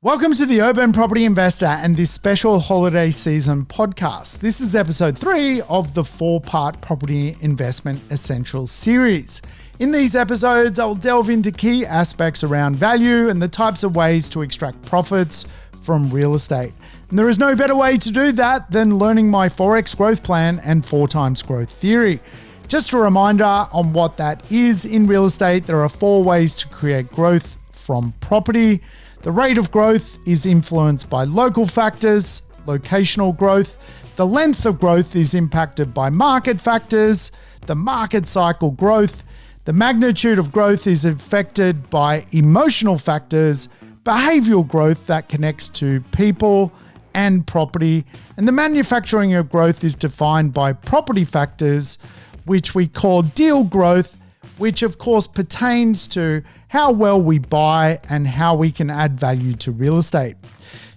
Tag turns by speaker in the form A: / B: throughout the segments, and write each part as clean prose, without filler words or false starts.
A: Welcome to the Urban Property Investor and this special holiday season podcast. This is episode 3 of the 4-part Property Investment Essentials series. In these episodes, I'll delve into key aspects around value and the types of ways to extract profits from real estate. And there is no better way to do that than learning my 4x growth plan and 4 times growth theory. Just a reminder on what that is in real estate. There are 4 ways to create growth from property. The rate of growth is influenced by local factors, locational growth. The length of growth is impacted by market factors, the market cycle growth. The magnitude of growth is affected by emotional factors, behavioral growth that connects to people and property. And the manufacturing of growth is defined by property factors, which we call deal growth, which of course pertains to how well we buy and how we can add value to real estate.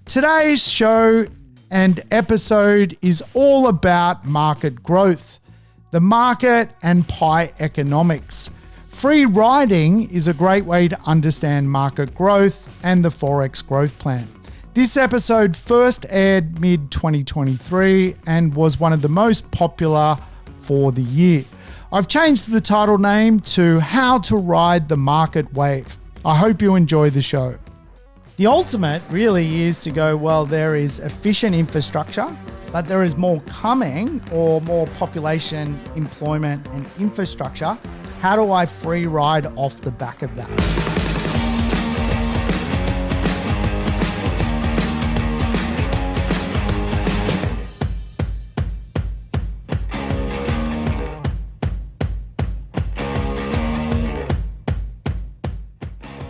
A: Today's show and episode is all about market growth, the market and pie economics. Free riding is a great way to understand market growth and the 4x growth plan. This episode first aired mid-2023 and was one of the most popular for the year. I've changed the title name to How to Ride the Market Wave. I hope you enjoy the show. The ultimate really is to go, well, there is efficient infrastructure, but there is more coming, or more population, employment and infrastructure. How do I free ride off the back of that?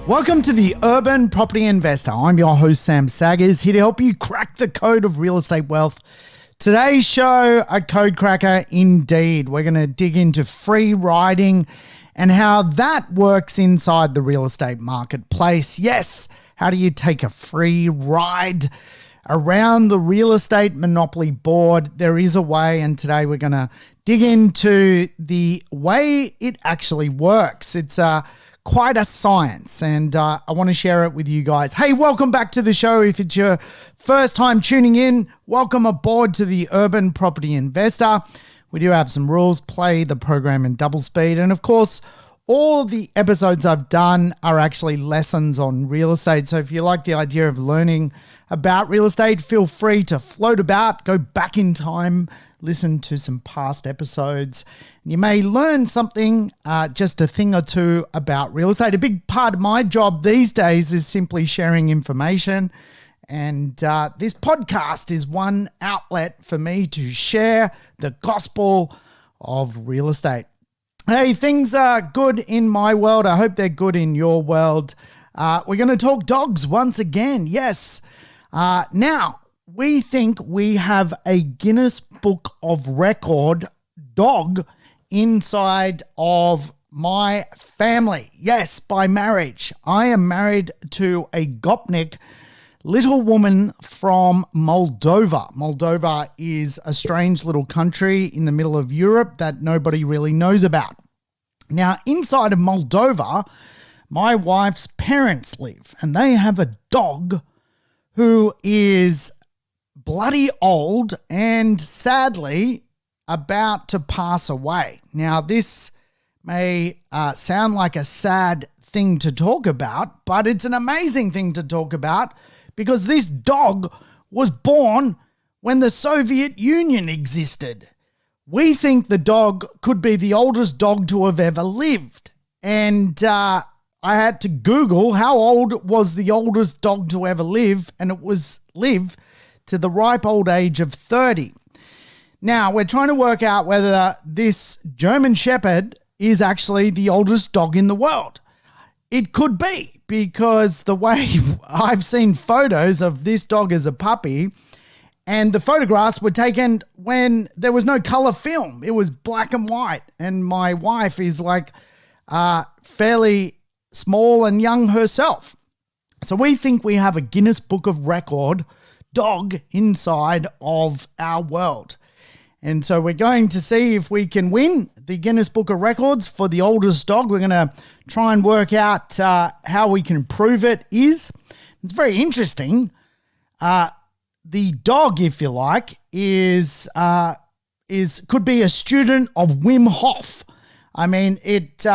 A: Welcome to the Urban Property Investor. I'm your host, Sam Saggers, here to help you crack the code of real estate wealth. Today's show, a code cracker indeed. We're going to dig into free riding and how that works inside the real estate marketplace. Yes, how do you take a free ride around the real estate monopoly board? There is a way, and today we're going to dig into the way it actually works. It's quite a science, and I want to share it with you guys. Hey, welcome back to the show. If it's your first time tuning in, welcome aboard to the Urban Property Investor. We do have some rules. Play the program in double speed. And of course, all the episodes I've done are actually lessons on real estate. So if you like the idea of learning about real estate, feel free to float about, go back in time, listen to some past episodes. You may learn something, just a thing or two about real estate. A big part of my job these days is simply sharing information. And this podcast is one outlet for me to share the gospel of real estate. Hey, things are good in my world. I hope they're good in your world. We're going to talk dogs once again. Yes. Now, we think we have a Guinness Book of Record dog inside of my family. Yes, by marriage. I am married to a Gopnik little woman from Moldova. Moldova is a strange little country in the middle of Europe that nobody really knows about. Now, inside of Moldova, my wife's parents live, and they have a dog who is bloody old and sadly about to pass away. Now, this may sound like a sad thing to talk about, but it's an amazing thing to talk about because this dog was born when the Soviet Union existed. We think the dog could be the oldest dog to have ever lived. And I had to Google how old was the oldest dog to ever live, and it was live to the ripe old age of 30. Now, we're trying to work out whether this German Shepherd is actually the oldest dog in the world. It could be, because the way I've seen photos of this dog as a puppy, and the photographs were taken when there was no color film. It was black and white. And my wife is like fairly small and young herself. So we think we have a Guinness Book of Record dog inside of our world. And so we're going to see if we can win the Guinness Book of Records for the oldest dog. We're going to try and work out how we can prove it is. It's very interesting. The dog, if you like, is could be a student of Wim Hof. I mean, it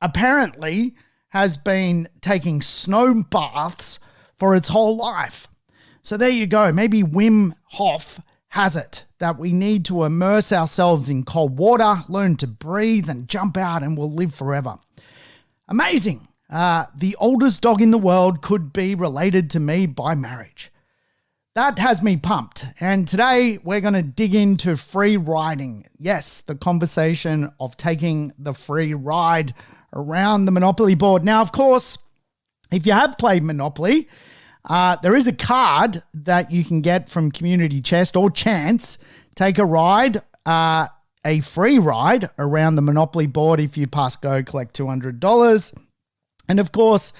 A: apparently has been taking snow baths for its whole life. So there you go. Maybe Wim Hof has it, that we need to immerse ourselves in cold water, learn to breathe and jump out, and we'll live forever. Amazing. The oldest dog in the world could be related to me by marriage. That has me pumped. And today we're going to dig into free riding. Yes, the conversation of taking the free ride around the Monopoly board. Now, of course, if you have played Monopoly, there is a card that you can get from Community Chest or Chance. Take a ride, a free ride around the Monopoly board. If you pass go, collect $200. And of course,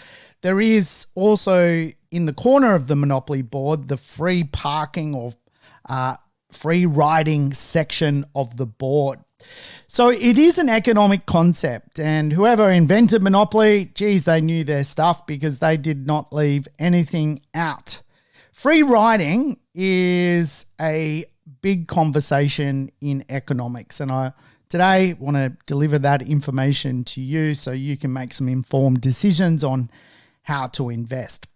A: there is also in the corner of the Monopoly board, the free parking or free riding section of the board. So it is an economic concept, and whoever invented Monopoly, geez, they knew their stuff because they did not leave anything out. Free riding is a big conversation in economics, and I today want to deliver that information to you so you can make some informed decisions on how to invest.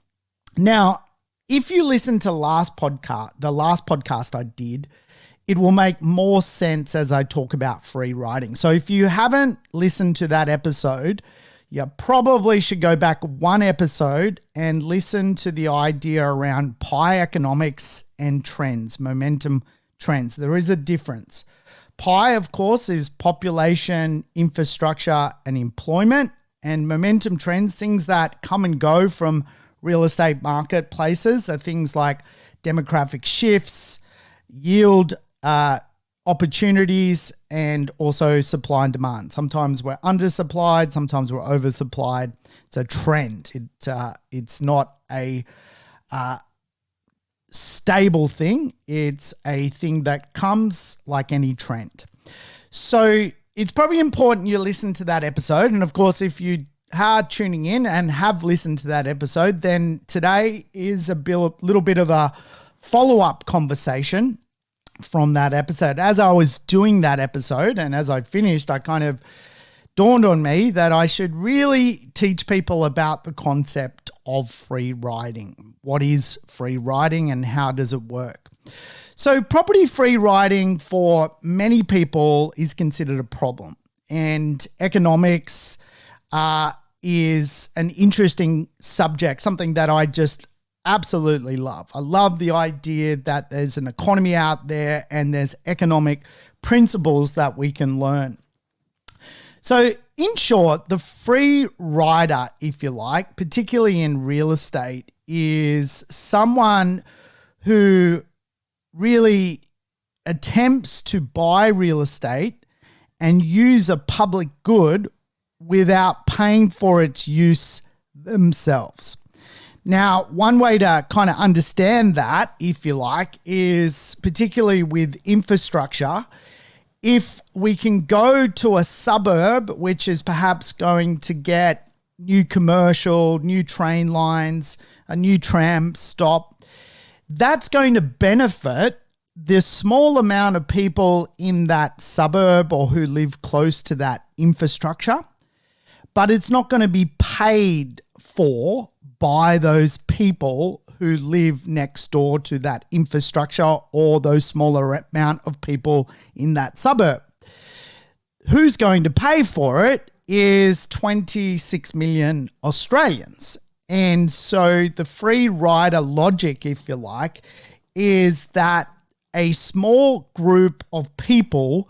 A: Now, if you listen to the last podcast I did, it will make more sense as I talk about free riding. So if you haven't listened to that episode, you probably should go back one episode and listen to the idea around pie economics and trends, momentum trends. There is a difference. Pie, of course, is population, infrastructure, and employment. And momentum trends, things that come and go from real estate marketplaces, are things like demographic shifts, yield opportunities, and also supply and demand. Sometimes we're undersupplied, sometimes we're oversupplied. It's a trend. It's not a stable thing. It's a thing that comes like any trend. So it's probably important you listen to that episode. And of course, if you are tuning in and have listened to that episode, then today is a little bit of a follow-up conversation from that episode. As I was doing that episode and as I finished, I kind of dawned on me that I should really teach people about the concept of free riding. What is free riding and how does it work? So property free riding for many people is considered a problem, and economics is an interesting subject, something that I just absolutely love. I love the idea that there's an economy out there and there's economic principles that we can learn. So in short, the free rider, if you like, particularly in real estate, is someone who really attempts to buy real estate and use a public good without paying for its use themselves. Now, one way to kind of understand that, if you like, is particularly with infrastructure. If we can go to a suburb, which is perhaps going to get new commercial, new train lines, a new tram stop, that's going to benefit the small amount of people in that suburb or who live close to that infrastructure, but it's not going to be paid for by those people who live next door to that infrastructure or those smaller amount of people in that suburb. Who's going to pay for it is 26 million Australians. And so the free rider logic, if you like, is that a small group of people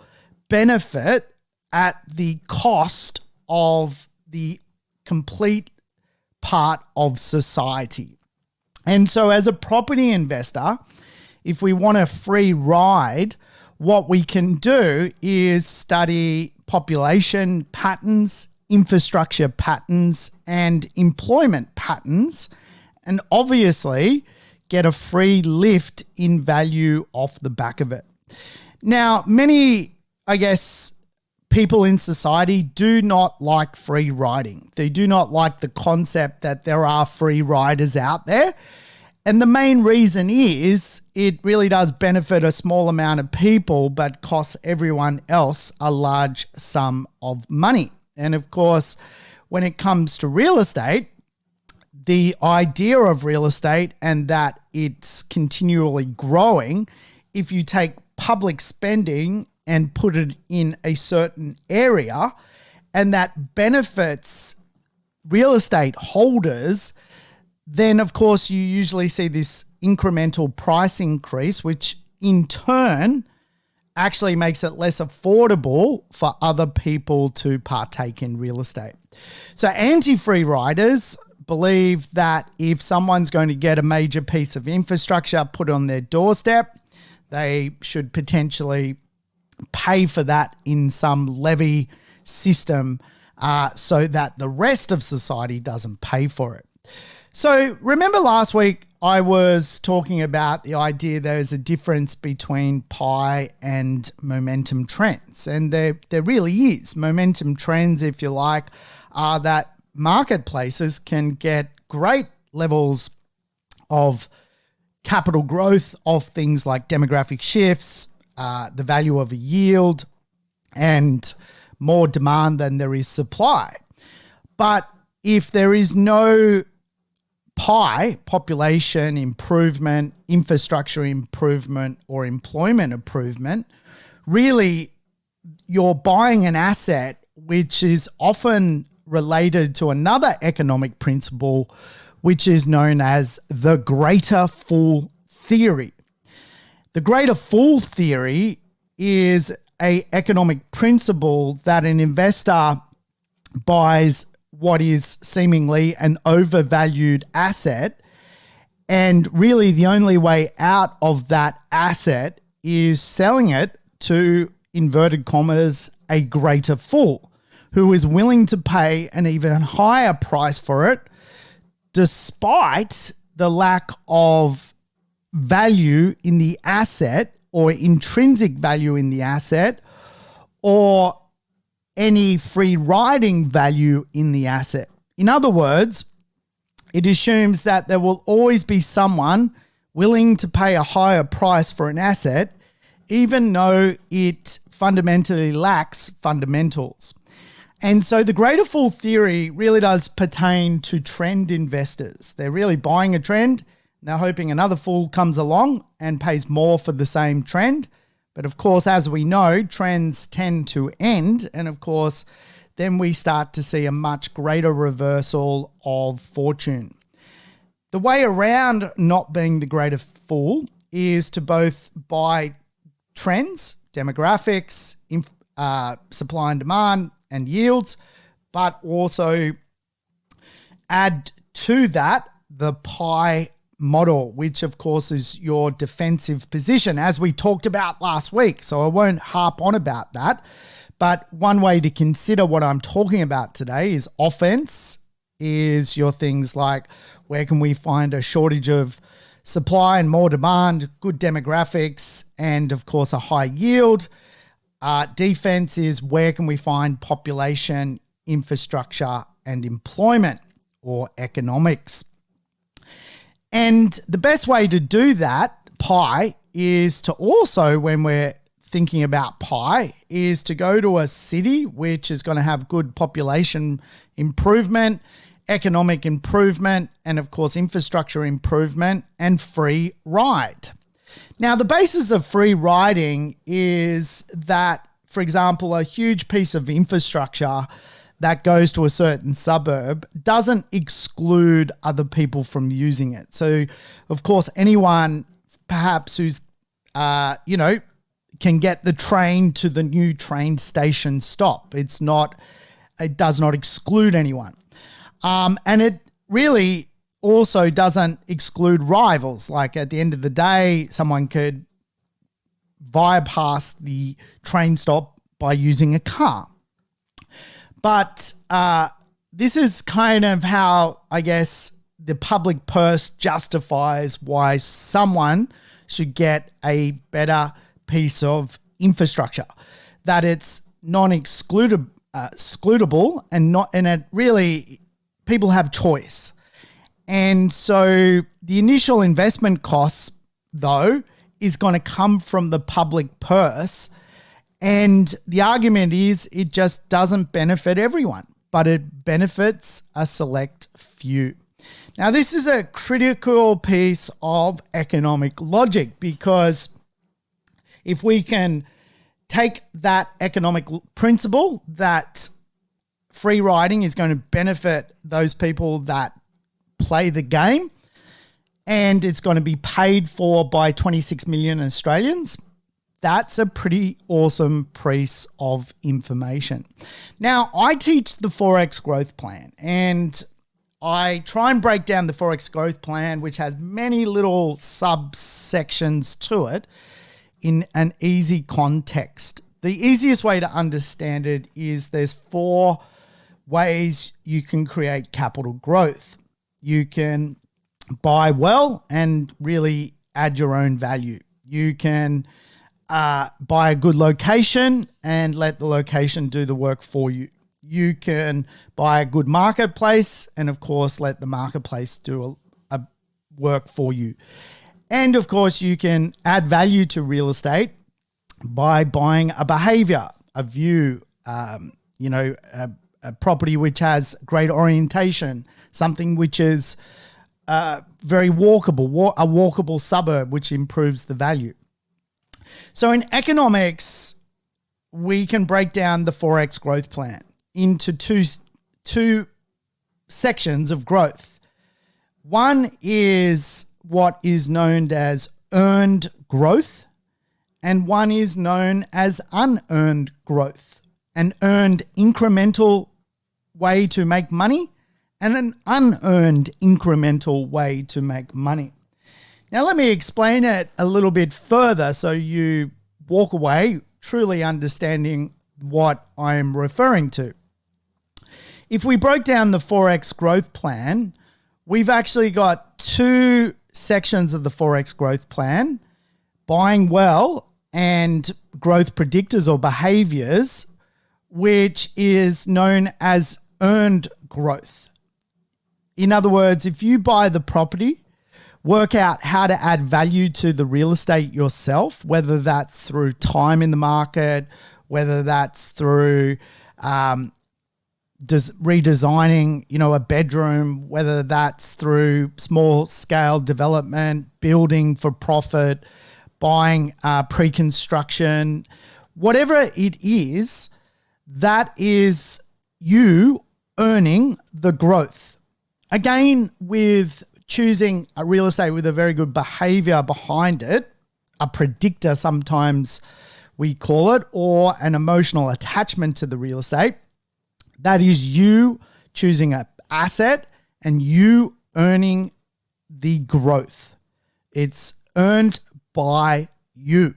A: benefit at the cost of the complete part of society. And so as a property investor, if we want a free ride, what we can do is study population patterns, infrastructure patterns, and employment patterns, and obviously get a free lift in value off the back of it. Now, many, people in society do not like free riding. They do not like the concept that there are free riders out there. And the main reason is it really does benefit a small amount of people, but costs everyone else a large sum of money. And of course, when it comes to real estate, the idea of real estate and that it's continually growing, if you take public spending and put it in a certain area and that benefits real estate holders, then of course you usually see this incremental price increase, which in turn actually makes it less affordable for other people to partake in real estate. So anti-free riders believe that if someone's going to get a major piece of infrastructure put on their doorstep, they should potentially pay for that in some levy system so that the rest of society doesn't pay for it. So remember last week I was talking about the idea there's a difference between pie and momentum trends. And there really is. Momentum trends, if you like, are that marketplaces can get great levels of capital growth of things like demographic shifts, the value of a yield, and more demand than there is supply. But if there is no pie, population improvement, infrastructure improvement, or employment improvement, really you're buying an asset which is often related to another economic principle, which is known as the greater fool theory. The greater fool theory is an economic principle that an investor buys what is seemingly an overvalued asset, and really the only way out of that asset is selling it to, inverted commas, a greater fool who is willing to pay an even higher price for it despite the lack of value in the asset or intrinsic value in the asset or any free riding value in the asset. In other words, it assumes that there will always be someone willing to pay a higher price for an asset, even though it fundamentally lacks fundamentals. And so the greater fool theory really does pertain to trend investors. They're really buying a trend. They're hoping another fool comes along and pays more for the same trend. But of course, as we know, trends tend to end. And of course, then we start to see a much greater reversal of fortune. The way around not being the greater fool is to both buy trends, demographics, supply and demand, and yields, but also add to that the pie model, which of course is your defensive position, as we talked about last week. So I won't harp on about that. But one way to consider what I'm talking about today is offense is your things like where can we find a shortage of supply and more demand, good demographics, and of course a high yield. Defense is where can we find population, infrastructure, and employment or economics. And the best way to do that, pie, is to also, when we're thinking about pie, is to go to a city which is going to have good population improvement, economic improvement, and of course infrastructure improvement and free ride. Now, the basis of free riding is that, for example, a huge piece of infrastructure that goes to a certain suburb doesn't exclude other people from using it. So, of course, anyone perhaps who's, can get the train to the new train station stop. It does not exclude anyone. And it really also doesn't exclude rivals. Like at the end of the day, someone could bypass the train stop by using a car. But this is kind of how, I guess, the public purse justifies why someone should get a better piece of infrastructure. That it's excludable, and it really, people have choice. And so the initial investment costs, though, is going to come from the public purse. And the argument is it just doesn't benefit everyone, but it benefits a select few. Now, this is a critical piece of economic logic, because if we can take that economic principle that free riding is going to benefit those people that play the game, and it's going to be paid for by 26 million Australians, that's a pretty awesome piece of information. Now, I teach the Forex Growth Plan, and I try and break down the Forex Growth Plan, which has many little subsections to it, in an easy context. The easiest way to understand it is there's 4 ways you can create capital growth. You can buy well and really add your own value. You can buy a good location and let the location do the work for you. You can buy a good marketplace and, of course, let the marketplace do a work for you. And, of course, you can add value to real estate by buying a behavior, a view, a property which has great orientation, something which is very walkable, a walkable suburb, which improves the value. So in economics, we can break down the Forex Growth Plan into two sections of growth. One is what is known as earned growth, and one is known as unearned growth. An earned incremental way to make money and an unearned incremental way to make money. Now, let me explain it a little bit further so you walk away truly understanding what I'm referring to. If we broke down the Forex Growth Plan, we've actually got 2 sections of the Forex Growth Plan: buying well and growth predictors or behaviors, which is known as earned growth. In other words, if you buy the property, work out how to add value to the real estate yourself, whether that's through time in the market, whether that's through redesigning, a bedroom, whether that's through small scale development, building for profit, buying pre-construction, whatever it is, that is you earning the growth. Again, with choosing a real estate with a very good behavior behind it, a predictor sometimes we call it, or an emotional attachment to the real estate, that is you choosing an asset and you earning the growth. It's earned by you.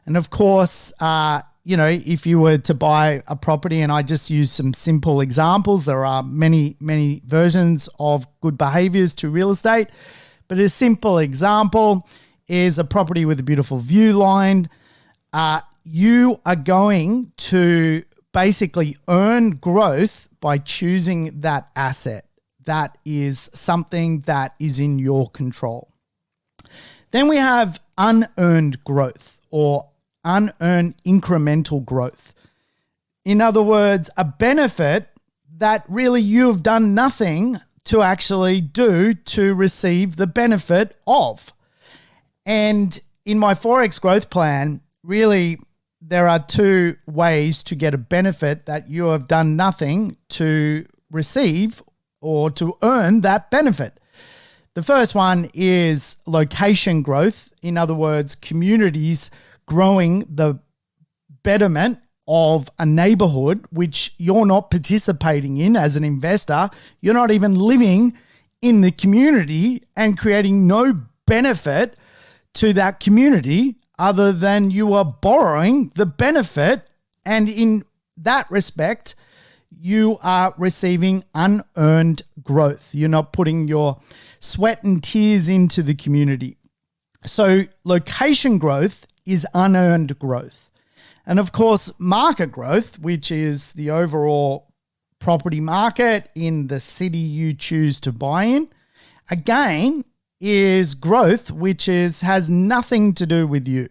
A: And of course, if you were to buy a property, and I just use some simple examples, there are many, many versions of good behaviors to real estate, but a simple example is a property with a beautiful view line. You are going to basically earn growth by choosing that asset. That is something that is in your control. Then we have unearned growth, or unearned incremental growth. In other words, a benefit that really you have done nothing to actually do to receive the benefit of. And in my Forex Growth Plan, really, there are 2 ways to get a benefit that you have done nothing to receive or to earn that benefit. The first one is location growth. In other words, communities growing the betterment of a neighborhood which you're not participating in as an investor. You're not even living in the community and creating no benefit to that community other than you are borrowing the benefit. And in that respect, you are receiving unearned growth. You're not putting your sweat and tears into the community. So location growth is unearned growth. And of course, market growth, which is the overall property market in the city you choose to buy in, again, is growth, which has nothing to do with you.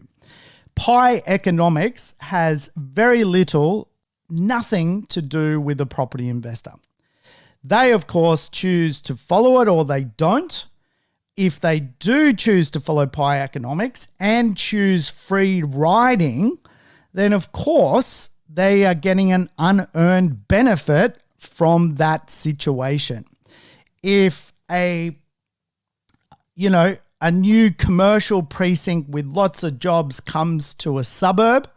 A: Pie economics has very little, nothing to do with the property investor. They, of course, choose to follow it or they don't. If they do choose to follow pie economics and choose free riding, then of course they are getting an unearned benefit from that situation. If a new commercial precinct with lots of jobs comes to a suburb,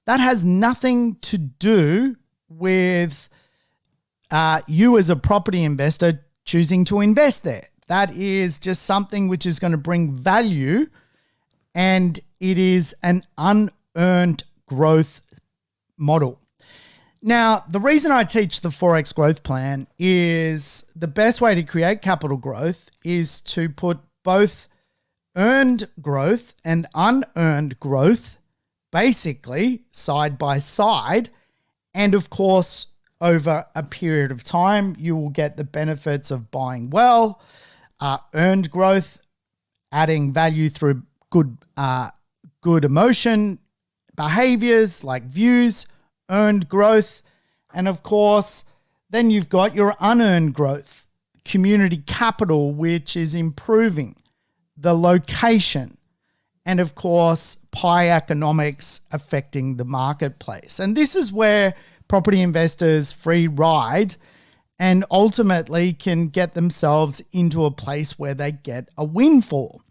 A: that has nothing to do with you as a property investor choosing to invest there. That is just something which is going to bring value, and it is an unearned growth model. Now, the reason I teach the 4X growth plan is the best way to create capital growth is to put both earned growth and unearned growth basically side by side. And of course, over a period of time, you will get the benefits of buying well, earned growth, adding value through good emotion, behaviors like views, earned growth, and of course, then you've got your unearned growth, community capital, which is improving the location, and of course, pie economics affecting the marketplace. And this is where property investors free ride and ultimately can get themselves into a place where they get a windfall.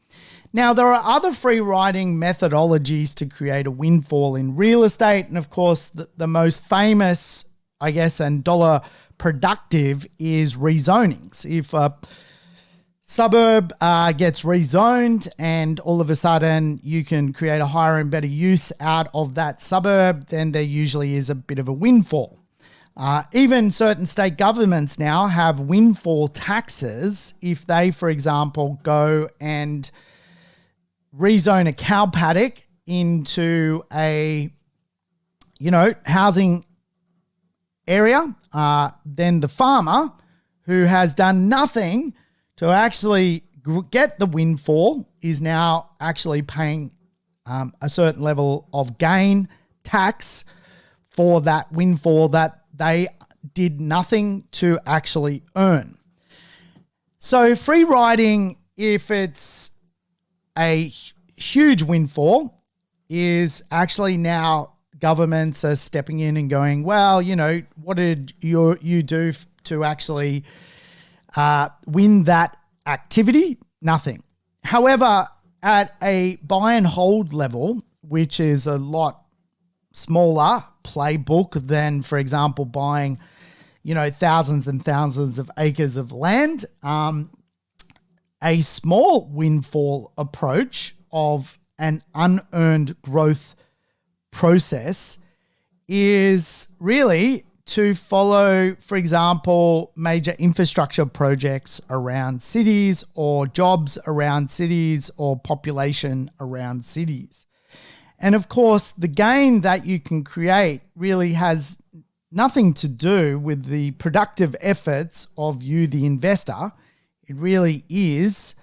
A: Now, there are other free riding methodologies to create a windfall in real estate. And of course, the most famous, I guess, and dollar productive is rezonings. If a suburb gets rezoned and all of a sudden you can create a higher and better use out of that suburb, then there usually is a bit of a windfall. Even certain state governments now have windfall taxes if they, for example, go and rezone a cow paddock into a, housing area, then the farmer who has done nothing to actually get the windfall is now actually paying a certain level of gain tax for that windfall that they did nothing to actually earn. So free riding, if it's a huge windfall, is actually now governments are stepping in and going, well, what did you do to actually win that activity? Nothing. However, at a buy and hold level, which is a lot smaller playbook than, for example, buying, thousands and thousands of acres of land, a small windfall approach of an unearned growth process is really to follow, for example, major infrastructure projects around cities or jobs around cities or population around cities. And of course, the gain that you can create really has nothing to do with the productive efforts of you, the investor. It really is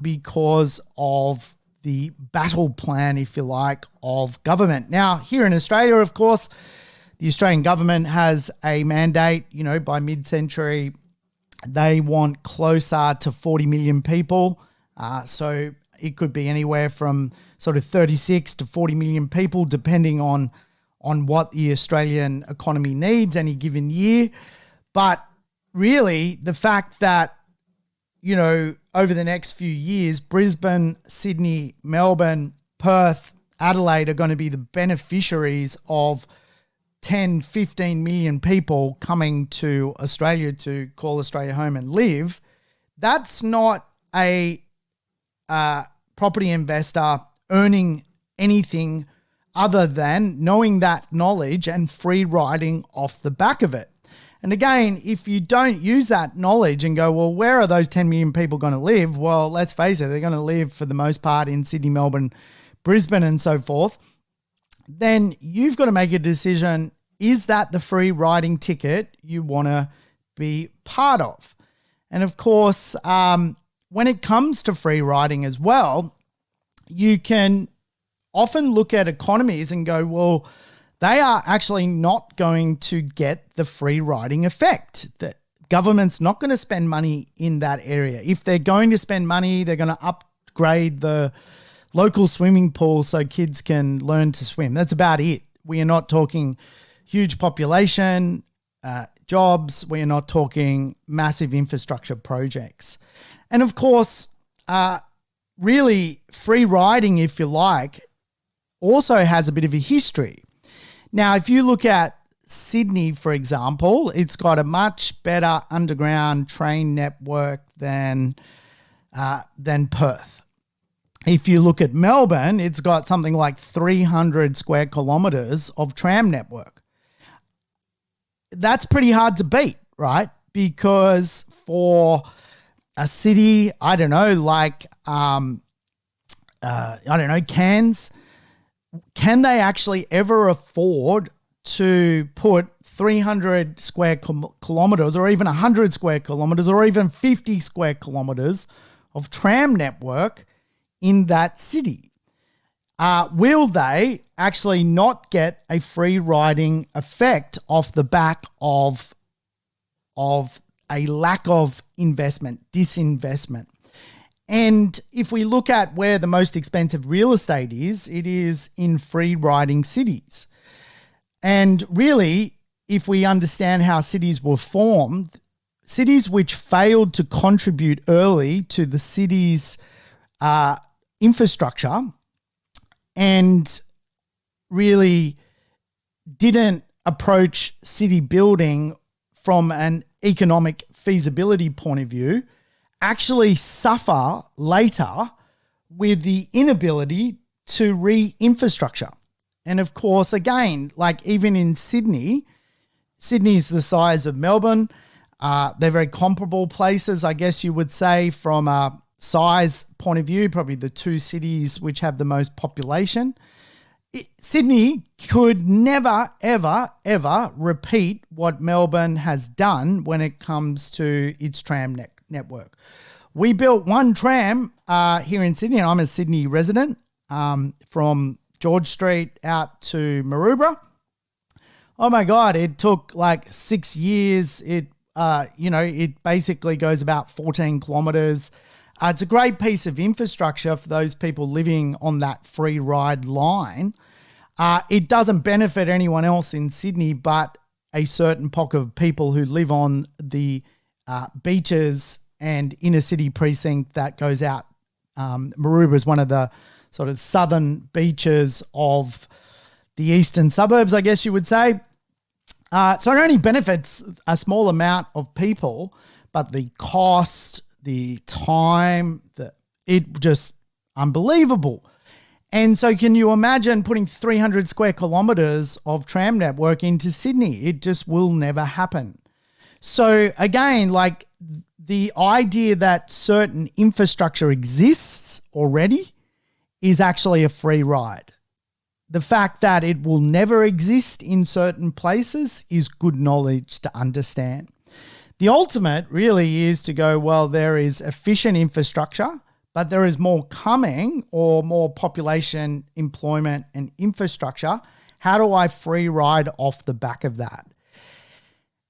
A: because of the battle plan, if you like, of government. Now, here in Australia, of course, the Australian government has a mandate, by mid-century, they want closer to 40 million people. So it could be anywhere from sort of 36 to 40 million people, depending on what the Australian economy needs any given year. But really, the fact that, over the next few years, Brisbane, Sydney, Melbourne, Perth, Adelaide are going to be the beneficiaries of 10, 15 million people coming to Australia to call Australia home and live. That's not a property investor earning anything other than knowing that knowledge and free riding off the back of it. And again, if you don't use that knowledge and go, well, where are those 10 million people going to live? Well, let's face it, they're going to live for the most part in Sydney, Melbourne, Brisbane, and so forth. then you've got to make a decision. Is that the free riding ticket you want to be part of? And of course, when it comes to free riding as well, you can often look at economies and go, well, they are actually not going to get the free riding effect. The government's not going to spend money in that area. If they're going to spend money, they're going to upgrade the local swimming pool so kids can learn to swim. That's about it. We are not talking huge population, jobs. We are not talking massive infrastructure projects. And of course, really free riding, if you like, also has a bit of a history. Now, if you look at Sydney, for example, it's got a much better underground train network than Perth. If you look at Melbourne, it's got something like 300 square kilometres of tram network. That's pretty hard to beat, right? Because for a city, I don't know, like, Cairns, can they actually ever afford to put 300 square kilometres or even 100 square kilometres or even 50 square kilometres of tram network in that city? Will they actually not get a free riding effect off the back of a lack of investment, disinvestment? And if we look at where the most expensive real estate is, it is in free riding cities. And really, if we understand how cities were formed, cities which failed to contribute early to the city's infrastructure and really didn't approach city building from an economic feasibility point of view, actually suffer later with the inability to re-infrastructure. And of course, again, like even in Sydney's the size of Melbourne. They're very comparable places, I guess you would say, from a size point of view, probably the two cities which have the most population. Sydney could never, ever, ever repeat what Melbourne has done when it comes to its tram network. We built one tram here in Sydney, and I'm a Sydney resident, from George Street out to Maroubra. Oh my God, it took like 6 years. It basically goes about 14 kilometres. It's a great piece of infrastructure for those people living on that free ride line. It doesn't benefit anyone else in Sydney but a certain pocket of people who live on the beaches and inner city precinct that goes out. Maroubra is one of the sort of southern beaches of the eastern suburbs, I guess you would say. So it only benefits a small amount of people, but the cost, the time, it just unbelievable. And so can you imagine putting 300 square kilometres of tram network into Sydney? It just will never happen. So again, like the idea that certain infrastructure exists already is actually a free ride. The fact that it will never exist in certain places is good knowledge to understand. The ultimate really is to go, well, there is efficient infrastructure, but there is more coming, or more population, employment and infrastructure. How do I free ride off the back of that?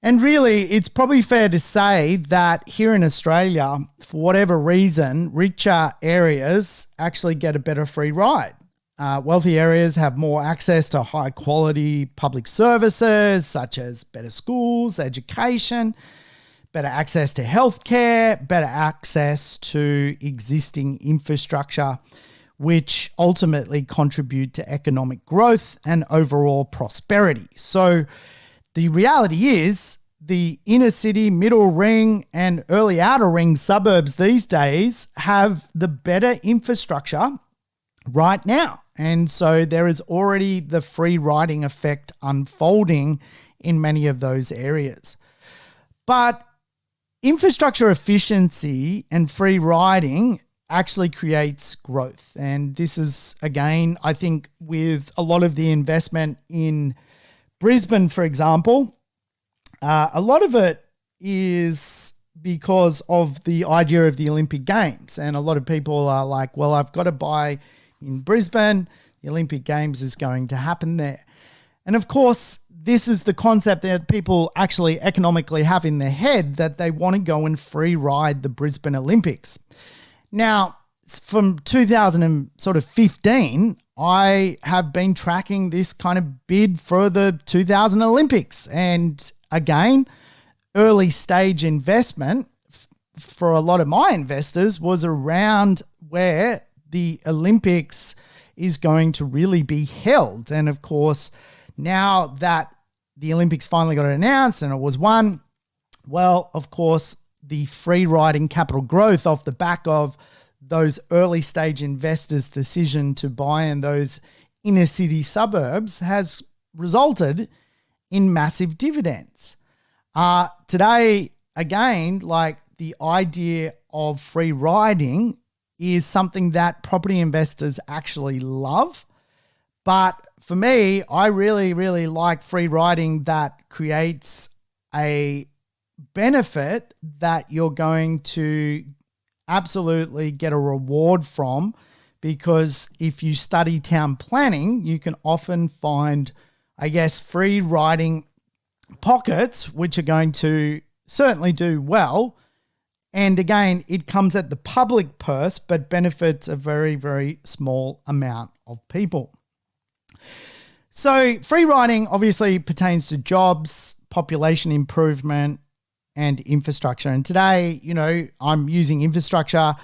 A: And really, it's probably fair to say that here in Australia, for whatever reason, richer areas actually get a better free ride. Wealthy areas have more access to high quality public services such as better schools, education, better access to healthcare, better access to existing infrastructure, which ultimately contribute to economic growth and overall prosperity. So the reality is the inner city, middle ring and early outer ring suburbs these days have the better infrastructure right now. And so there is already the free riding effect unfolding in many of those areas. But infrastructure efficiency and free riding actually creates growth. And this is, again, I think with a lot of the investment in Brisbane, for example, a lot of it is because of the idea of the Olympic Games. And a lot of people are like, well, I've got to buy in Brisbane. The Olympic Games is going to happen there. And of course, this is the concept that people actually economically have in their head, that they want to go and free ride the Brisbane Olympics. Now, from 2015, I have been tracking this kind of bid for the 2000 Olympics. And again, early stage investment for a lot of my investors was around where the Olympics is going to really be held. And of course, now that the Olympics finally got announced and it was won, well, of course, the free riding capital growth off the back of those early stage investors' decision to buy in those inner city suburbs has resulted in massive dividends. Today, again, like the idea of free riding is something that property investors actually love. But for me, I really, really like free riding that creates a benefit that you're going to absolutely get a reward from, because if you study town planning, you can often find, I guess, free riding pockets which are going to certainly do well. And again, it comes at the public purse, but benefits a very, very small amount of people. So free riding obviously pertains to jobs, population improvement, and infrastructure. And today, I'm using infrastructure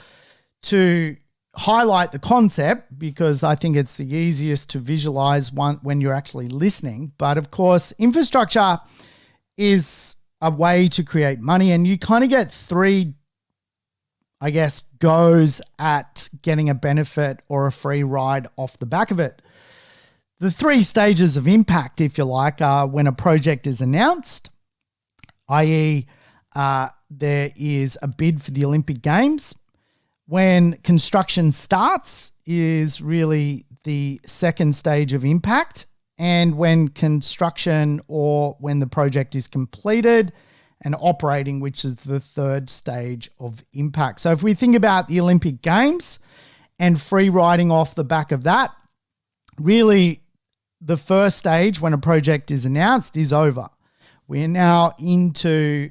A: to highlight the concept because I think it's the easiest to visualize when you're actually listening. But of course, infrastructure is a way to create money, and you kind of get three, I guess, goes at getting a benefit or a free ride off the back of it. The three stages of impact, if you like, are when a project is announced, i.e., there is a bid for the Olympic Games. When construction starts is really the second stage of impact. And when construction or when the project is completed and operating, which is the third stage of impact. So if we think about the Olympic Games and free riding off the back of that, really the first stage when a project is announced is over. We're now into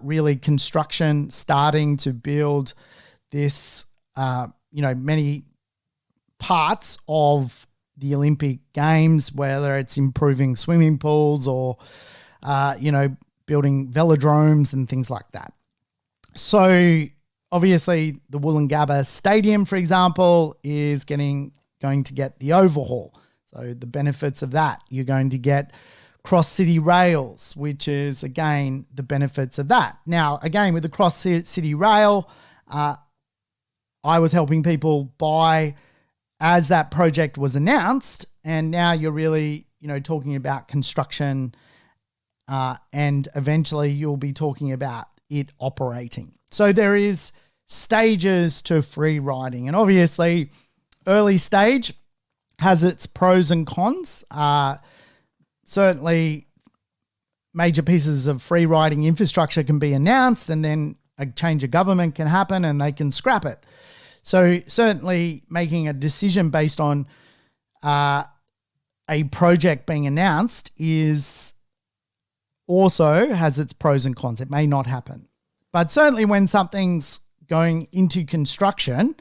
A: really construction, starting to build this, many parts of the Olympic Games, whether it's improving swimming pools or, building velodromes and things like that. So obviously the Wollongabba Stadium, for example, is going to get the overhaul. So the benefits of that, you're going to get cross-city rails, which is, again, the benefits of that. Now, again, with the cross-city rail, I was helping people buy as that project was announced, and now you're really, talking about construction, and eventually you'll be talking about it operating. So there is stages to free riding, and obviously early stage has its pros and cons. Certainly major pieces of free riding infrastructure can be announced and then a change of government can happen and they can scrap it. So certainly making a decision based on a project being announced is also has its pros and cons. It may not happen. But certainly when something's going into construction,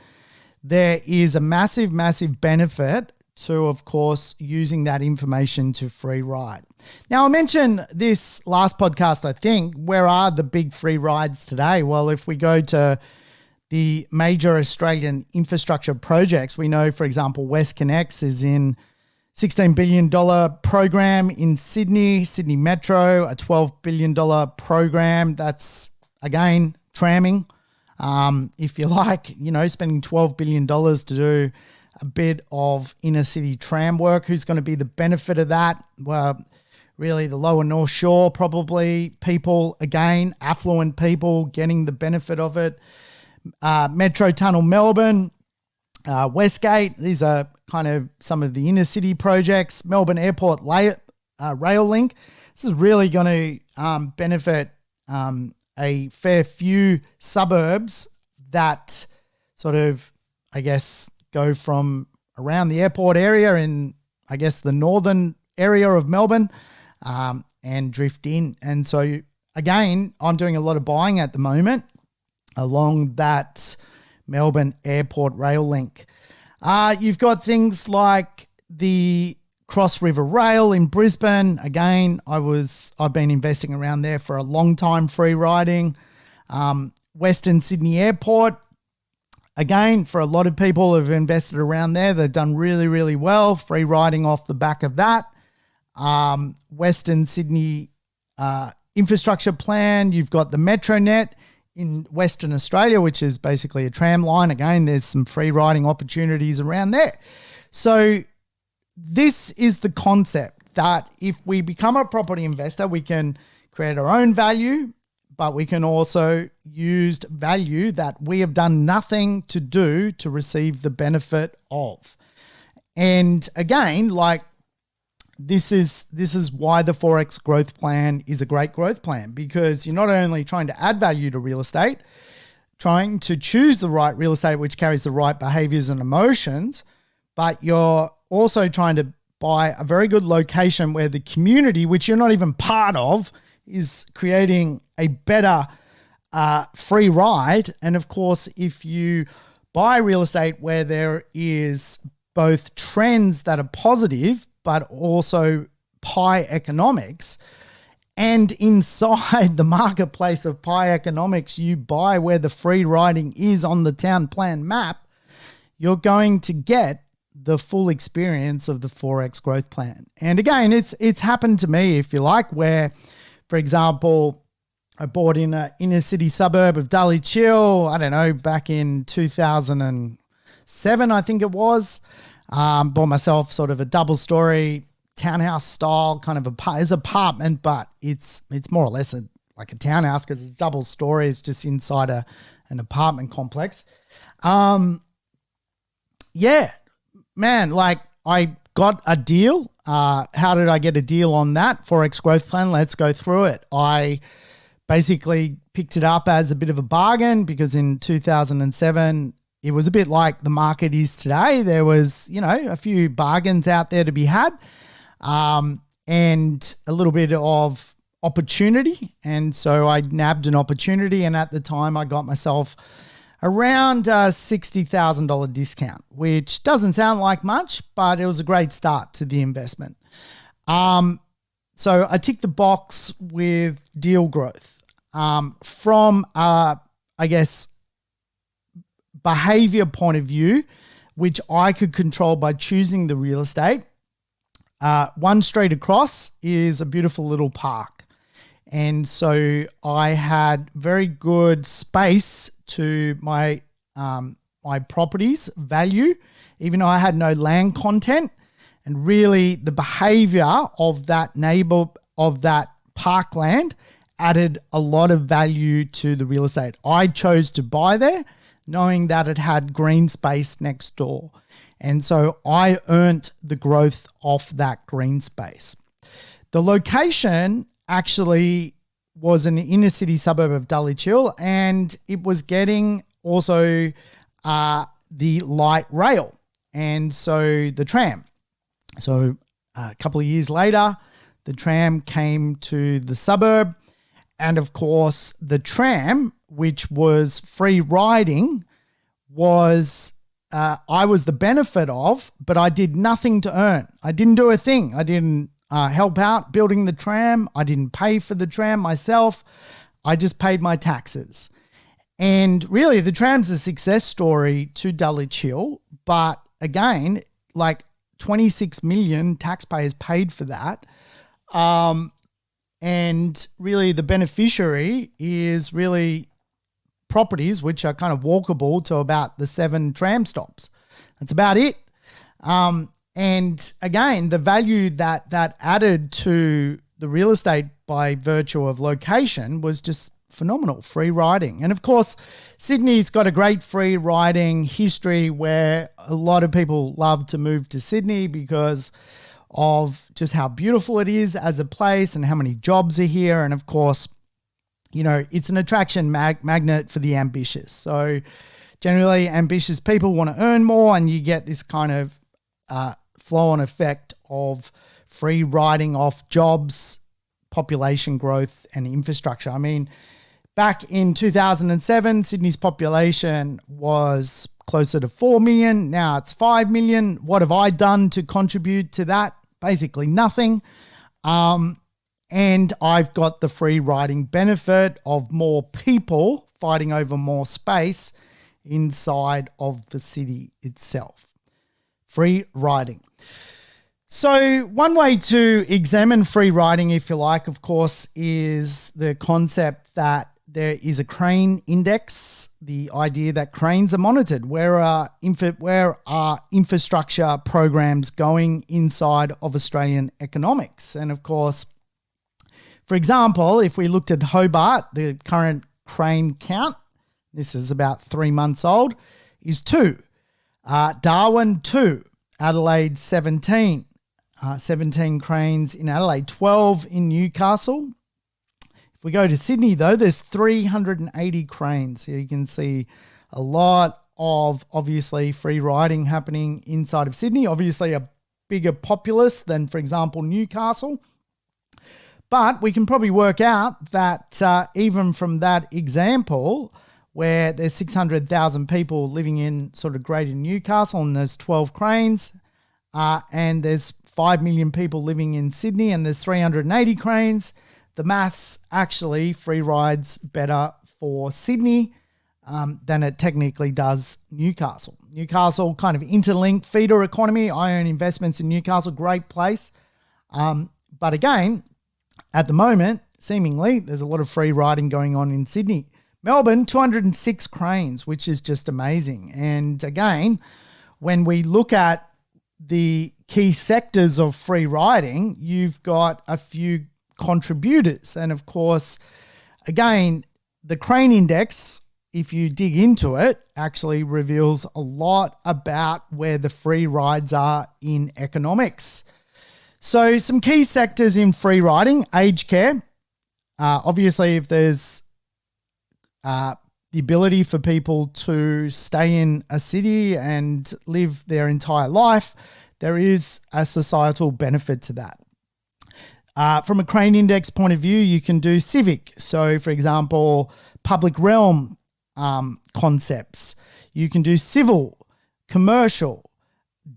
A: there is a massive, massive benefit to, of course, using that information to free ride. Now, I mentioned this last podcast, I think, where are the big free rides today? Well, if we go to the major Australian infrastructure projects, we know, for example, WestConnex is in $16 billion program in Sydney Metro, a $12 billion program. That's, again, tramming. If you like, spending $12 billion to do a bit of inner city tram work. Who's going to be the benefit of that? Well, really the lower North Shore, probably people, again, affluent people getting the benefit of it. Metro Tunnel Melbourne, Westgate. These are kind of some of the inner city projects. Melbourne Airport Rail Link. This is really going to benefit a fair few suburbs that sort of, I guess, go from around the airport area in, I guess, the northern area of Melbourne and drift in. And so, again, I'm doing a lot of buying at the moment along that Melbourne Airport Rail Link. You've got things like the Cross River Rail in Brisbane. Again, I've been investing around there for a long time, free riding. Western Sydney Airport. Again, for a lot of people who've invested around there, they've done really, really well. Free riding off the back of that. Western Sydney infrastructure plan. You've got the MetroNet in Western Australia, which is basically a tram line. Again, there's some free riding opportunities around there. So this is the concept that if we become a property investor, we can create our own value, but we can also use value that we have done nothing to do to receive the benefit of. And again, like this is why the Forex growth plan is a great growth plan, because you're not only trying to add value to real estate, trying to choose the right real estate which carries the right behaviors and emotions, but you're also trying to buy a very good location where the community, which you're not even part of, is creating a better free ride. And of course, if you buy real estate where there is both trends that are positive, but also pie economics, and inside the marketplace of pie economics, you buy where the free riding is on the town plan map, you're going to get the full experience of the Forex growth plan. And again, it's happened to me, if you like, where, for example, I bought in an inner city suburb of Dulwich Hill, I don't know, back in 2007, I think it was. Bought myself sort of a double-story townhouse style kind of apartment, but it's more or less like a townhouse because it's double-story. It's just inside an apartment complex. Yeah, man, like I got a deal. How did I get a deal on that Forex growth plan? Let's go through it. I basically picked it up as a bit of a bargain because in 2007, it was a bit like the market is today. There was, a few bargains out there to be had, and a little bit of opportunity. And so I nabbed an opportunity, and at the time I got myself around a $60,000 discount, which doesn't sound like much, but it was a great start to the investment. So I ticked the box with deal growth. From, I guess, behavior point of view, which I could control by choosing the real estate. One street across is a beautiful little park. And so I had very good space to my property's value, even though I had no land content. And really the behavior of that neighbor, of that parkland, added a lot of value to the real estate. I chose to buy there knowing that it had green space next door. And so I earned the growth off that green space. The location actually was an inner city suburb of Dulwich Hill, and it was getting also the light rail and so the tram. So a couple of years later, the tram came to the suburb, and of course the tram, which was free riding, was I was the benefit of, but I did nothing to earn. I didn't do a thing. I didn't help out building the tram. I didn't pay for the tram myself. I just paid my taxes. And really, the tram's a success story to Dulwich Hill, but again, like 26 million taxpayers paid for that. And really the beneficiary is really properties which are kind of walkable to about the 7 tram stops. That's about it. And again, the value that added to the real estate by virtue of location was just phenomenal free riding. And of course, Sydney's got a great free riding history where a lot of people love to move to Sydney because of just how beautiful it is as a place and how many jobs are here. And of course, you know, it's an attraction magnet for the ambitious. So generally ambitious people want to earn more, and you get this kind of flow-on effect of free riding off jobs, population growth, and infrastructure. I mean, back in 2007, Sydney's population was closer to 4 million. Now it's 5 million. What have I done to contribute to that? Basically nothing. And I've got the free riding benefit of more people fighting over more space inside of the city itself. Free riding. So one way to examine free riding, if you like, of course, is the concept that there is a crane index, the idea that cranes are monitored. Where are infrastructure programs going inside of Australian economics? And of course, for example, if we looked at Hobart, the current crane count, this is about 3 months old, is 2. Darwin, 2. Adelaide, 17. 17 cranes in Adelaide, 12 in Newcastle. If we go to Sydney, though, there's 380 cranes. So you can see a lot of, obviously, free riding happening inside of Sydney. Obviously, a bigger populace than, for example, Newcastle. But we can probably work out that even from that example, where there's 600,000 people living in sort of Greater Newcastle and there's 12 cranes, and there's 5 million people living in Sydney and there's 380 cranes, the maths actually free rides better for Sydney than it technically does Newcastle. Newcastle kind of interlinked feeder economy. I own investments in Newcastle, great place. But again, at the moment, seemingly, there's a lot of free riding going on in Sydney. Melbourne, 206 cranes, which is just amazing. And again, when we look at the key sectors of free riding, you've got a few contributors. And of course, again, the crane index, if you dig into it, actually reveals a lot about where the free rides are in economics. So some key sectors in free riding: aged care. Obviously, if there's the ability for people to stay in a city and live their entire life, there is a societal benefit to that. From a crane index point of view, you can do civic. So, for example, public realm concepts. You can do civil, commercial,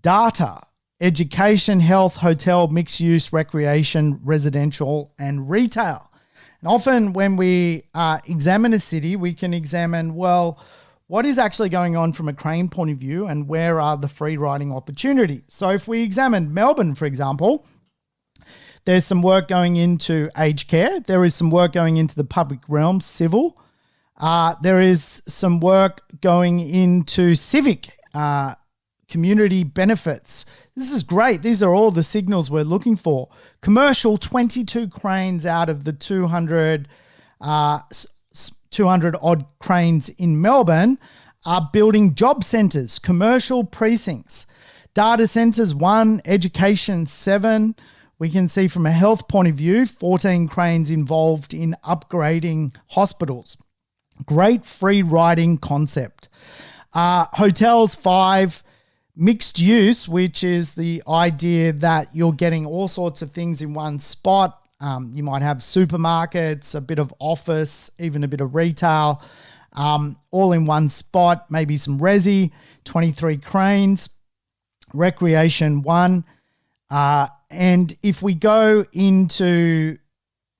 A: data, education, health, hotel, mixed use, recreation, residential, and retail. And often when we examine a city, we can examine, well, what is actually going on from a crane point of view and where are the free riding opportunities? So if we examine Melbourne, for example, there's some work going into aged care. There is some work going into the public realm, civil. There is some work going into civic, community benefits. This is great. These are all the signals we're looking for. Commercial, 22 cranes out of the 200 odd cranes in Melbourne are building job centres, commercial precincts. Data centres, 1. Education, 7. We can see from a health point of view, 14 cranes involved in upgrading hospitals. Great free riding concept. Hotels, 5. Mixed use, which is the idea that you're getting all sorts of things in one spot. You might have supermarkets, a bit of office, even a bit of retail, all in one spot, maybe some resi, 23 cranes. Recreation, 1. And if we go into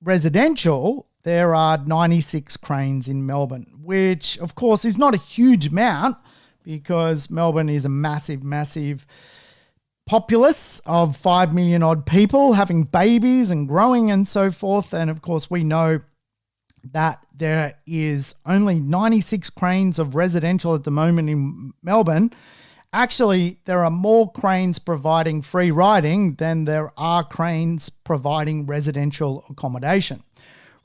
A: residential, there are 96 cranes in Melbourne, which of course is not a huge amount because Melbourne is a massive, massive populace of 5 million odd people having babies and growing and so forth. And of course, we know that there is only 96 cranes of residential at the moment in Melbourne. Actually, there are more cranes providing free riding than there are cranes providing residential accommodation.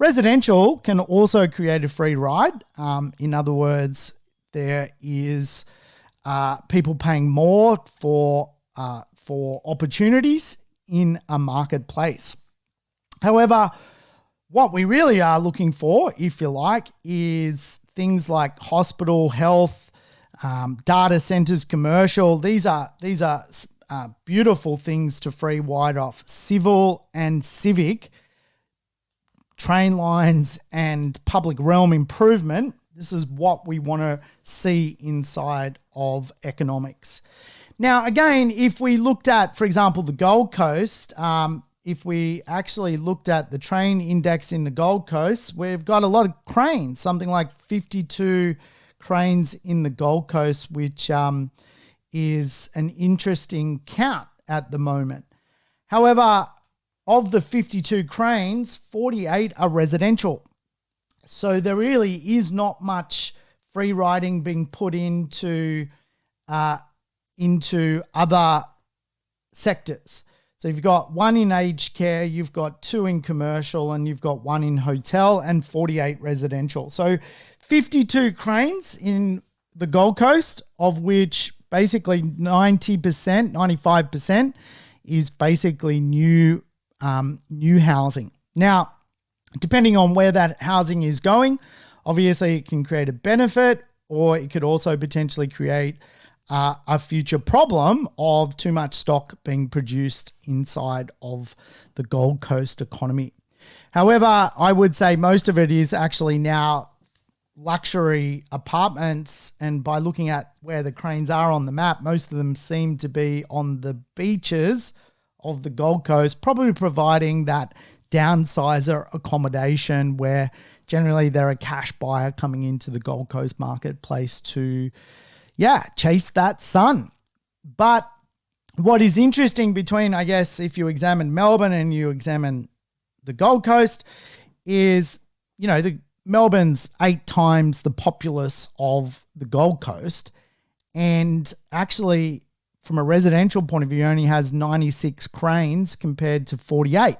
A: Residential can also create a free ride. In other words, there is people paying more for opportunities in a marketplace. However, what we really are looking for, if you like, is things like hospital, health, data centers, commercial. These are beautiful things to free wide off. Civil and civic, train lines and public realm improvement. This is what we want to see inside of economics. Now, again, if we looked at, for example, the Gold Coast, if we actually looked at the train index in the Gold Coast, we've got a lot of cranes, something like 52 cranes in the Gold Coast, which is an interesting count at the moment. However, of the 52 cranes, 48 are residential. So there really is not much free riding being put into other sectors. So you've got one in aged care, you've got 2 in commercial, and you've got 1 in hotel, and 48 residential. So 52 cranes in the Gold Coast, of which basically 90%, 95% is basically new housing. Now, depending on where that housing is going, obviously it can create a benefit, or it could also potentially create a future problem of too much stock being produced inside of the Gold Coast economy. However, I would say most of it is actually now luxury apartments, and by looking at where the cranes are on the map, most of them seem to be on the beaches of the Gold Coast, probably providing that downsizer accommodation where generally they're a cash buyer coming into the Gold Coast marketplace to chase that sun. But what is interesting between, I guess, if you examine Melbourne and you examine the Gold Coast is, Melbourne's 8 times the populace of the Gold Coast, and actually from a residential point of view only has 96 cranes compared to 48.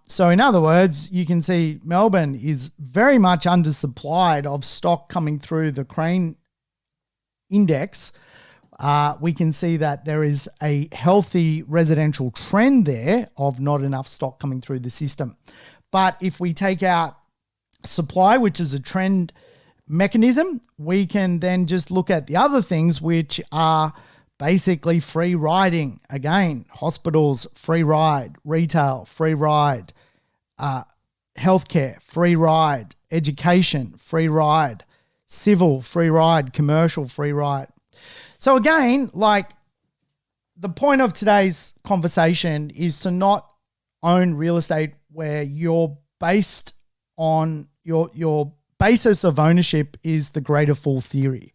A: So in other words, you can see Melbourne is very much undersupplied of stock coming through the crane index. We can see that there is a healthy residential trend there of not enough stock coming through the system. But if we take out supply, which is a trend mechanism, we can then just look at the other things, which are basically free riding. Again, hospitals, free ride, retail, free ride, healthcare, free ride, education, free ride, civil, free ride, commercial, free ride. So again, like the point of today's conversation is to not own real estate where you're based on your basis of ownership is the greater fool theory.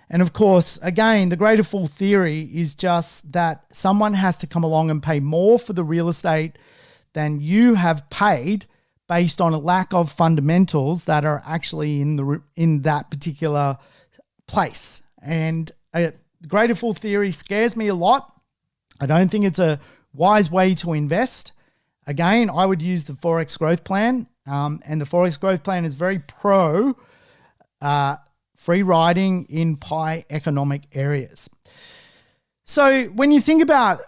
A: And of course, again, the greater fool theory is just that someone has to come along and pay more for the real estate than you have paid based on a lack of fundamentals that are actually in that particular place. And the greater fool theory scares me a lot. I don't think it's a wise way to invest. Again, I would use the Forex growth plan. And the Forex growth plan is very pro free riding in pie economic areas. So when you think about,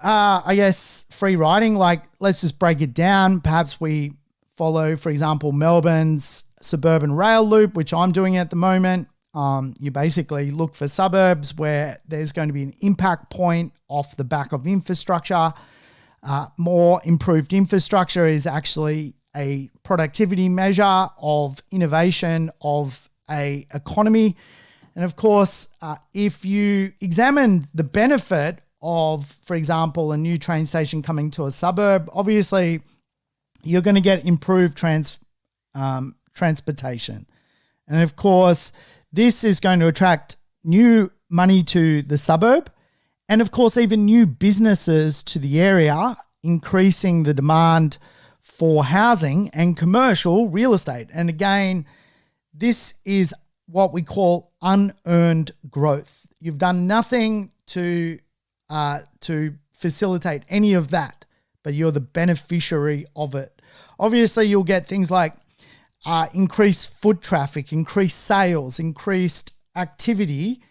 A: free riding, like let's just break it down. Perhaps we follow, for example, Melbourne's suburban rail loop, which I'm doing at the moment. You basically look for suburbs where there's going to be an impact point off the back of infrastructure. More improved infrastructure is actually a productivity measure of innovation of a economy. And of course, if you examine the benefit of, for example, a new train station coming to a suburb, obviously you're going to get improved transportation. And of course, this is going to attract new money to the suburb, and of course, even new businesses to the area, increasing the demand for housing and commercial real estate. And again, this is what we call unearned growth. You've done nothing to facilitate any of that, but you're the beneficiary of it. obviously you'll get things like increased foot traffic, increased sales, increased activity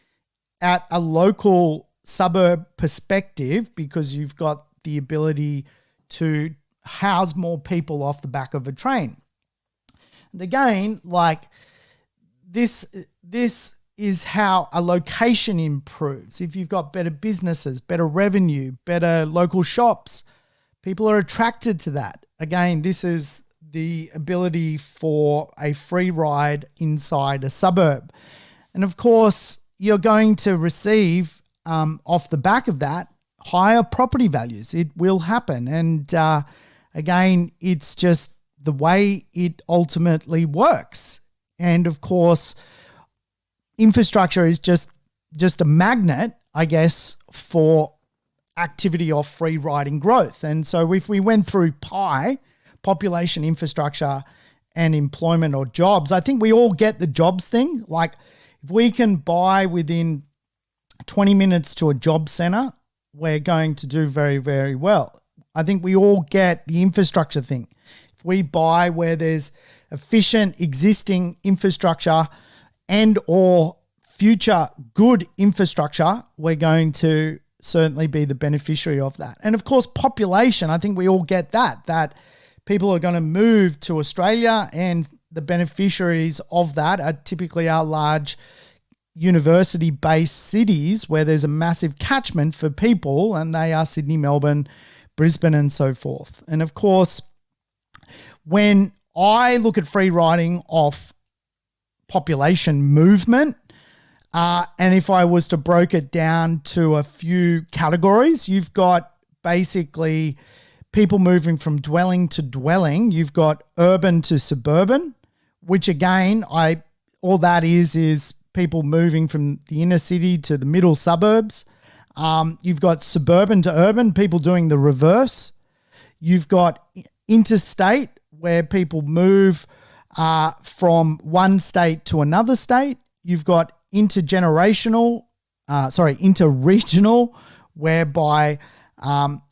A: at a local suburb perspective because you've got the ability to house more people off the back of a train. And again, like this is how a location improves. If you've got better businesses, better revenue, better local shops, people are attracted to that. Again, this is the ability for a free ride inside a suburb. And of course, you're going to receive off the back of that higher property values. It will happen. And again, it's just the way it ultimately works. And of course, infrastructure is just a magnet, I guess, for activity of free riding growth. And so if we went through pie, population, infrastructure, and employment or jobs, I think we all get the jobs thing. Like if we can buy within 20 minutes to a job center, we're going to do very, very well. I think we all get the infrastructure thing. If we buy where there's efficient existing infrastructure and or future good infrastructure, we're going to certainly be the beneficiary of that. And of course, population, I think we all get that people are going to move to Australia, and the beneficiaries of that are typically our large university-based cities where there's a massive catchment for people, and they are Sydney, Melbourne, Brisbane, and so forth. And of course, when I look at free riding off population movement, and if I was to break it down to a few categories, you've got basically people moving from dwelling to dwelling. You've got urban to suburban, which again, all that is people moving from the inner city to the middle suburbs. You've got suburban to urban, people doing the reverse. You've got interstate, where people move from one state to another state. You've got interregional, whereby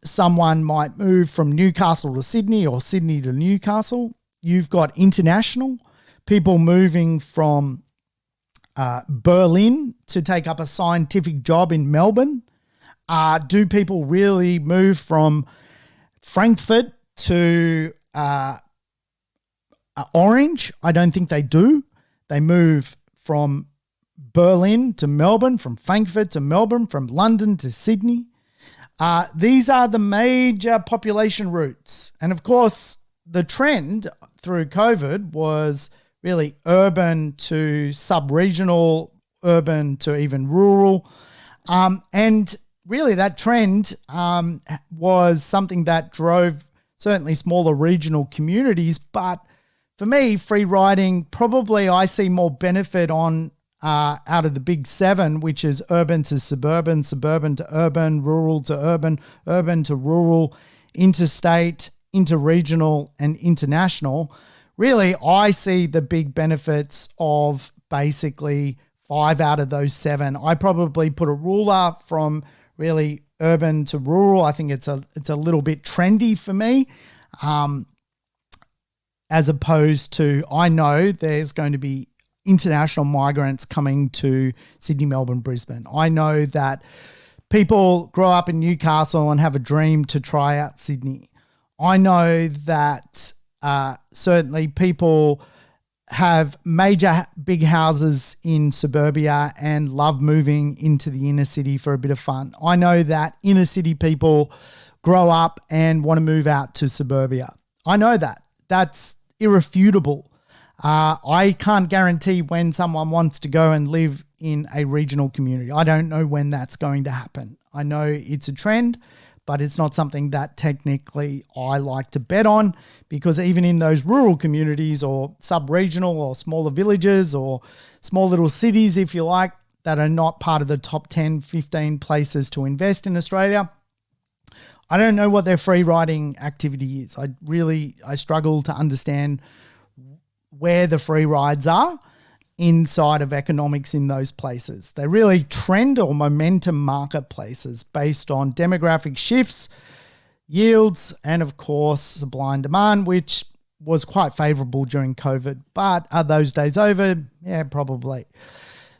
A: someone might move from Newcastle to Sydney or Sydney to Newcastle. You've got international, people moving from Berlin to take up a scientific job in Melbourne. Do people really move from Frankfurt to Orange? I don't think they do. They move from Berlin to Melbourne, from Frankfurt to Melbourne, from London to Sydney. These are the major population routes. And of course, the trend through COVID was really urban to sub-regional, urban to even rural. And really that trend was something that drove certainly smaller regional communities. But for me, free riding, probably I see more benefit on out of the big seven, which is urban to suburban, suburban to urban, rural to urban, urban to rural, interstate, interregional, and international. Really, I see the big benefits of basically 5 out of those 7. I probably put a ruler from really urban to rural. I think it's a little bit trendy for me, as opposed to, I know there's going to be international migrants coming to Sydney, Melbourne, Brisbane. I know that people grow up in Newcastle and have a dream to try out Sydney. I know that certainly people have major big houses in suburbia and love moving into the inner city for a bit of fun. I know that inner city people grow up and want to move out to suburbia. I know that. That's irrefutable. I can't guarantee when someone wants to go and live in a regional community. I don't know when that's going to happen. I know it's a trend, but it's not something that technically I like to bet on, because even in those rural communities or sub-regional or smaller villages or small little cities, if you like, that are not part of the top 10, 15 places to invest in Australia, I don't know what their free riding activity is. I struggle to understand where the free rides are inside of economics in those places. They're really trend or momentum marketplaces based on demographic shifts, yields, and of course, supply and demand, which was quite favorable during COVID. But are those days over? Yeah, probably.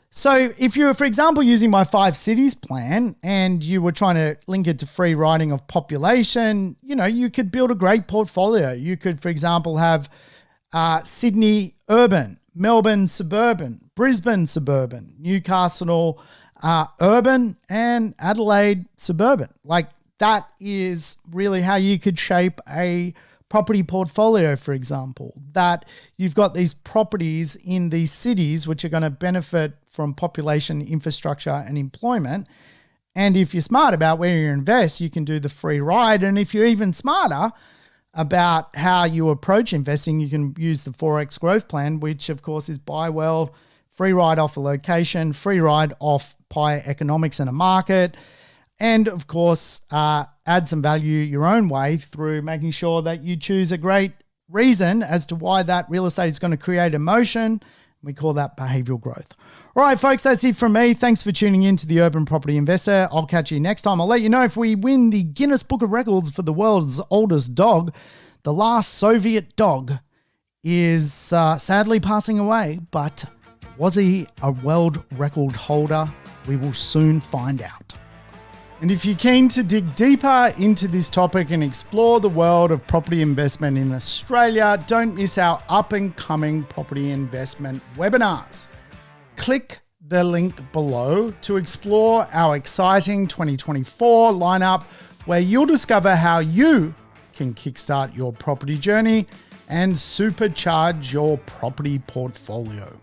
A: So if you were, for example, using my 5 cities plan and you were trying to link it to free riding of population, you could build a great portfolio. You could, for example, have Sydney urban, Melbourne suburban, Brisbane suburban, Newcastle urban, and Adelaide suburban. Like, that is really how you could shape a property portfolio, for example, that you've got these properties in these cities which are going to benefit from population, infrastructure, and employment. And if you're smart about where you invest, you can do the free ride. And if you're even smarter about how you approach investing, you can use the 4X growth plan, which of course is buy well, free ride off a location, free ride off pie economics in a market, and of course, add some value your own way through making sure that you choose a great reason as to why that real estate is going to create emotion. We call that behavioral growth. All right, folks, that's it from me. Thanks for tuning in to the Urban Property Investor. I'll catch you next time. I'll let you know if we win the Guinness Book of Records for the world's oldest dog. The last Soviet dog is sadly passing away, but was he a world record holder? We will soon find out. And if you're keen to dig deeper into this topic and explore the world of property investment in Australia, don't miss our up-and-coming property investment webinars. Click the link below to explore our exciting 2024 lineup, where you'll discover how you can kickstart your property journey and supercharge your property portfolio.